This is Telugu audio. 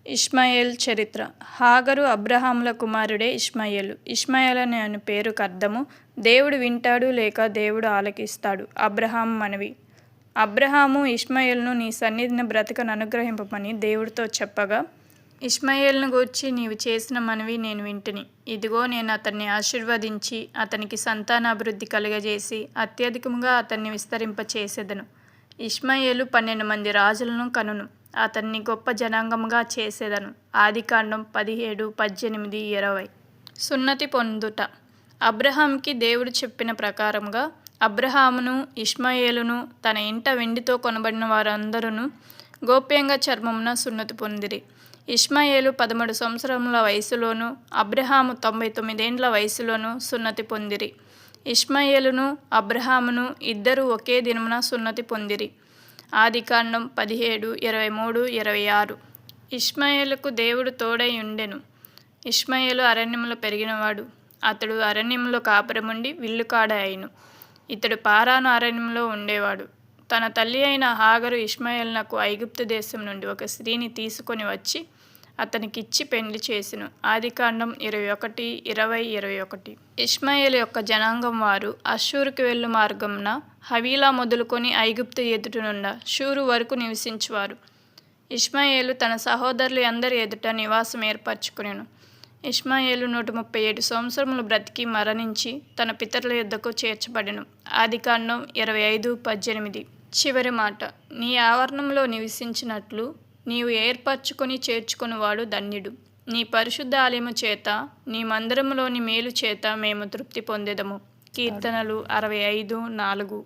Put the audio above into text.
ఇష్మాయేల్ చరిత్ర. హాగరు అబ్రహాముల కుమారుడే ఇష్మాయేలు. ఇష్మాయేలు అను పేరుకు అర్థము దేవుడు వింటాడు లేక దేవుడు ఆలకిస్తాడు. అబ్రహాము మనవి. అబ్రహాము ఇష్మాయేలును నీ సన్నిధిని బ్రతుకను అనుగ్రహింపమని దేవుడితో చెప్పగా, ఇష్మాయేలును గూర్చి నీవు చేసిన మనవి నేను వింటిని. ఇదిగో నేను అతన్ని ఆశీర్వదించి అతనికి సంతానాభివృద్ధి కలుగజేసి అత్యధికముగా అతన్ని విస్తరింపచేసేదను. ఇష్మాయేలు 12 మంది రాజులను కనును. అతన్ని గొప్ప జనాంగముగా చేసేదను. ఆదికాండం 17, 18, 20. సున్నతి పొందుట. అబ్రహాముకి దేవుడు చెప్పిన ప్రకారముగా అబ్రహామును ఇష్మాయేలును తన ఇంట వెండితో కొనబడిన వారందరూ గోప్యంగా చర్మమున సున్నతి పొందిరి. ఇష్మాయేలు 13 సంవత్సరముల వయసులోను అబ్రహాము 99 ఏండ్ల వయసులోను సున్నతి పొందిరి. ఇష్మాయేలును అబ్రహామును ఇద్దరు ఒకే దినమున సున్నతి పొందిరి. ఆదికాండం 17, 23, 26. ఇష్మాయేలుకు దేవుడు తోడై ఉండెను. ఇష్మాయేలు అరణ్యములో పెరిగినవాడు. అతడు అరణ్యములో కాపురముండి విల్లుకాడ అయ్యెను. ఇతడు పారాను అరణ్యంలో ఉండేవాడు. తన తల్లి అయిన హాగరు ఇష్మాయేలునకు ఐగుప్తు దేశం నుండి ఒక స్త్రీని తీసుకొని వచ్చి అతనికిచ్చి పెండ్లి చేసెను. ఆదికాండం 21, 20, 21. ఇష్మాయేలు యొక్క జనాంగం వారు అష్షూరుకు వెళ్ళు మార్గమున హవీలా మొదలుకొని ఐగుప్తు ఎదుటనున్న షూరు వరకు నివసించువారు. ఇష్మాయేలు తన సహోదరులు అందరి ఎదుట నివాసం ఏర్పరచుకునెను. ఇష్మాయేలు 137 సంవత్సరములు బ్రతికి మరణించి తన పితరుల యొద్దకు చేర్చబడెను. ఆదికాండం 25, 18. చివరి మాట. నీ ఆవరణంలో నివసించినట్లు నీవు ఏర్పరచుకొని చేర్చుకునివాడు ధన్యుడు. నీ పరిశుద్ధ ఆలయము చేత నీ మందిరములోని మేలు చేత మేము తృప్తి పొందెదము. కీర్తనలు 65, 4.